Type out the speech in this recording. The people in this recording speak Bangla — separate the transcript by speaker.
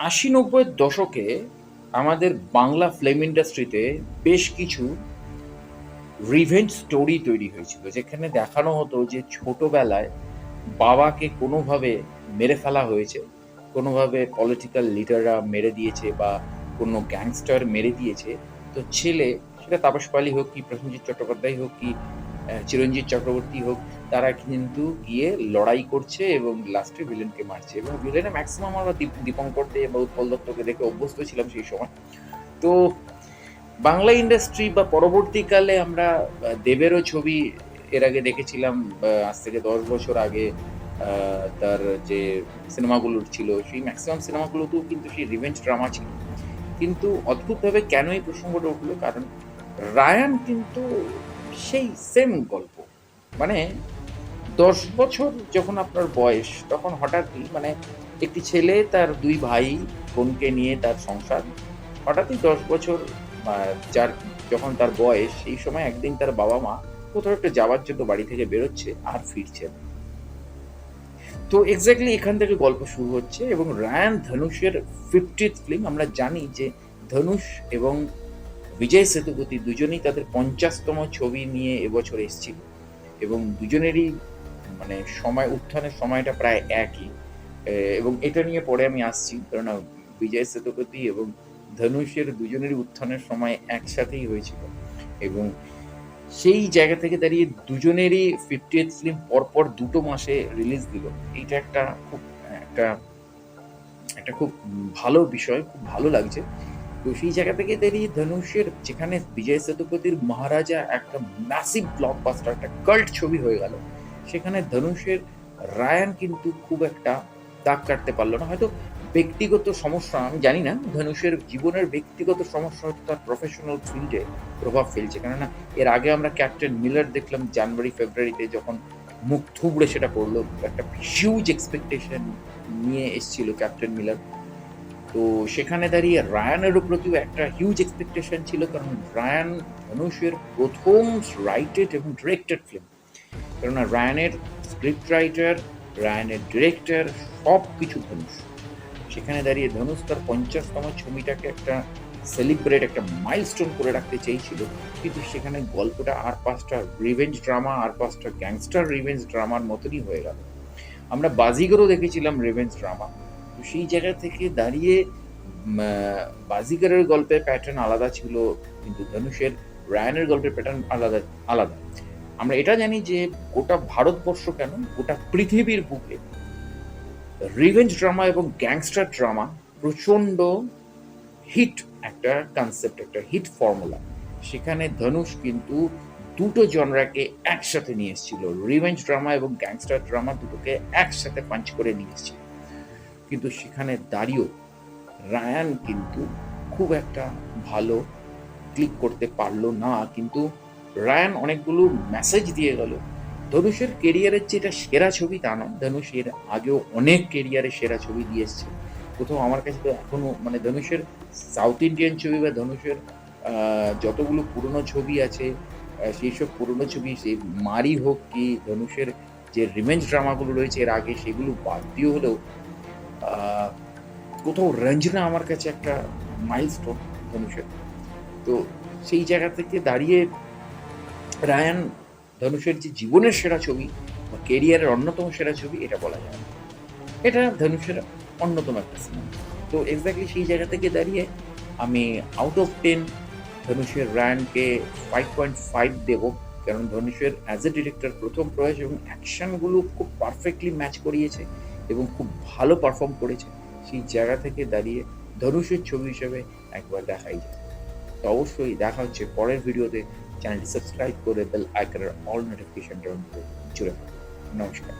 Speaker 1: 80-90-এর দশকে আমাদের বাংলা ফিল্ম ইন্ডাস্ট্রিতে বেশ কিছু রিভেঞ্জ স্টোরি তৈরি হয়েছিল, যেখানে দেখানো হতো যে ছোটবেলায় বাবাকে কোনোভাবে মেরে ফেলা হয়েছে, কোনোভাবে পলিটিক্যাল লিডাররা মেরে দিয়েছে বা কোনো গ্যাংস্টার মেরে দিয়েছে। তো ছেলে, সেটা তাপস পালি হোক কি প্রসেনজিৎ চট্টোপাধ্যায় হোক কি চিরঞ্জিত চক্রবর্তী হোক, তারা কিন্তু গিয়ে লড়াই করছে এবং লাস্টে ভিলেনকে মারছে, এবং ভিলেনে ম্যাক্সিমাম আমরা দীপঙ্কর দে বা উৎপল দত্তকে দেখে অভ্যস্ত ছিলাম সেই সময়। তো বাংলা ইন্ডাস্ট্রি বা পরবর্তীকালে আমরা দেবেরও ছবি এর আগে দেখেছিলাম, আজ থেকে 10 বছর আগে। তার যে সিনেমাগুলো ছিল, সেই ম্যাক্সিমাম সিনেমাগুলোতেও কিন্তু সেই রিভেঞ্জ ড্রামা ছিল। কিন্তু অদ্ভুতভাবে কেন এই প্রসঙ্গটা উঠলো, কারণ রায়ান কিন্তু সেই সেম গল্প। মানে 10 বছর যখন আপনার বয়স, তখন হঠাৎই মানে একটি ছেলে তার 2 ভাই বোনকে নিয়ে তার সংসার, হঠাৎই 10 বছর যার যখন তার বয়স, সেই সময় একদিন তার বাবা মা কোথাও একটা যাওয়ার জন্য বাড়ি থেকে বেরোচ্ছে আর ফিরছে না। তো এক্স্যাক্টলি এখান থেকে গল্প শুরু হচ্ছে, এবং রায়ান ধনুষের 50th ফিল্ম। আমরা জানি যে ধনুষ এবং বিজয় সেতুপতি দুজনেই তাদের 50তম ছবি নিয়ে এবছর এসেছিল, এবং দুজনেরই মানে সময় উত্থানের সময়টা প্রায় একই। এবং এটা নিয়ে পরে আমি আসছি, কারণ বিজয় সেতুপতি এবং ধনুষের দুজনেরই উত্থানের সময় একসাথেই হয়েছিল, এবং সেই জায়গা থেকে দাঁড়িয়ে দুজনেরই 50th ফিল্ম পরপর 2 মাসে রিলিজ দিল। এইটা একটা একটা খুব ভালো বিষয়, খুব ভালো লাগছে। তো সেই জায়গা থেকে দাঁড়িয়ে ধনুষের, যেখানে বিজয় সেতুপতির মহারাজা একটা ম্যাসিভ ব্লকবাস্টার, একটা কাল্ট ছবি হয়ে গেল, সেখানে ধনুষের রায়ান কিন্তু খুব একটা দাগ কাটতে পারলো না। হয়তো ব্যক্তিগত সমস্যা, আমি জানি না, ধনুষের জীবনের ব্যক্তিগত সমস্যা হয়তো তার প্রফেশনাল ফিল্ডে প্রভাব ফেলছে। কেননা এর আগে আমরা ক্যাপ্টেন মিলার দেখলাম জানুয়ারি ফেব্রুয়ারিতে, যখন মুখ থুবড়ে সেটা পড়লো। একটা হিউজ এক্সপেকটেশন নিয়ে এসেছিল ক্যাপ্টেন মিলার। তো সেখানে দাঁড়িয়ে রায়ানের প্রতিও একটা হিউজ এক্সপেকটেশন ছিল, কারণ রায়ান ধনুষের প্রথম রাইটেড এবং ডিরেক্টেড ফিল্ম। কেননা রায়ানের স্ক্রিপ্ট রাইটার, রায়ানের ডিরেক্টর, সব কিছু ধনুষ। সেখানে দাঁড়িয়ে ধনুষ তার 50তম ছবিটাকে একটা সেলিব্রেট, একটা মাইলস্টোন করে রাখতে চেয়েছিল, কিন্তু সেখানে গল্পটা আর 5টা রিভেঞ্জ ড্রামা, আর 5টা গ্যাংস্টার রিভেঞ্জ ড্রামার মতনই হয়ে গেল। আমরা বাজিগরও দেখেছিলাম রিভেঞ্জ ড্রামা। তো সেই জায়গা থেকে দাঁড়িয়ে বাজিগরের গল্পের প্যাটার্ন আলাদা ছিল, কিন্তু ধনুষের রায়ানের গল্পের প্যাটার্ন আলাদা আলাদা। আমরা এটা জানি যে গোটা ভারতবর্ষ কেন, গোটা পৃথিবীর বুকে রিভেঞ্জ ড্রামা এবং গ্যাংস্টার ড্রামা প্রচণ্ড হিট একটা কনসেপ্ট, একটা হিট ফর্মুলা। সেখানে ধনুষ কিন্তু দুটো জনরাকে একসাথে নিয়ে এসেছিল, রিভেঞ্জ ড্রামা এবং গ্যাংস্টার ড্রামা দুটোকে একসাথে পাঞ্চ করে নিয়ে এসেছিল। কিন্তু সেখানে দাঁড়িয়েও রায়ান কিন্তু খুব একটা ভালো ক্লিক করতে পারলো না। কিন্তু রায়ান অনেকগুলো মেসেজ দিয়ে গেল। ধনুষের কেরিয়ারের যে এটা সেরা ছবি তা নয়, ধনুষ এর আগেও অনেক কেরিয়ারে সেরা ছবি দিয়ে এসছে। কোথাও আমার কাছে তো এখনো মানে ধনুষের সাউথ ইন্ডিয়ান ছবি বা ধনুষের যতগুলো পুরনো ছবি আছে, সেই সব পুরনো ছবি, সেই মারি হোক কি ধনুষের যে রিভেঞ্জ ড্রামাগুলো রয়েছে এর আগে, সেগুলো বাদ দিয়ে হলেও আহ, কোথাও রঞ্জনা আমার কাছে একটা মাইলস্টোন ধনুষের। তো সেই জায়গা থেকে দাঁড়িয়ে রায়ান ধনুষের যে জীবনের সেরা ছবি বা কেরিয়ারের অন্যতম সেরা ছবি, এটা বলা যায় না। এটা ধনুষের অন্যতম একটা সিনেমা। তো এক্স্যাক্টলি সেই জায়গা থেকে দাঁড়িয়ে আমি আউট অফ 10 ধনুষের রায়ানকে 5.5 দেব। কারণ ধনুষের অ্যাজ এ ডিরেক্টর প্রথম প্রয়াস এবং অ্যাকশনগুলো খুব পারফেক্টলি ম্যাচ করিয়েছে এবং খুব ভালো পারফর্ম করেছে। সেই জায়গা থেকে দাঁড়িয়ে ধনুষের ছবি হিসেবে একবার দেখাই যায়। তো অবশ্যই দেখা হচ্ছে পরের ভিডিওতে। চ্যানেলটি সাবস্ক্রাইব করে বেল আইকনের অল নোটিফিকেশন অন করে জুড়ে থাকুন। নমস্কার।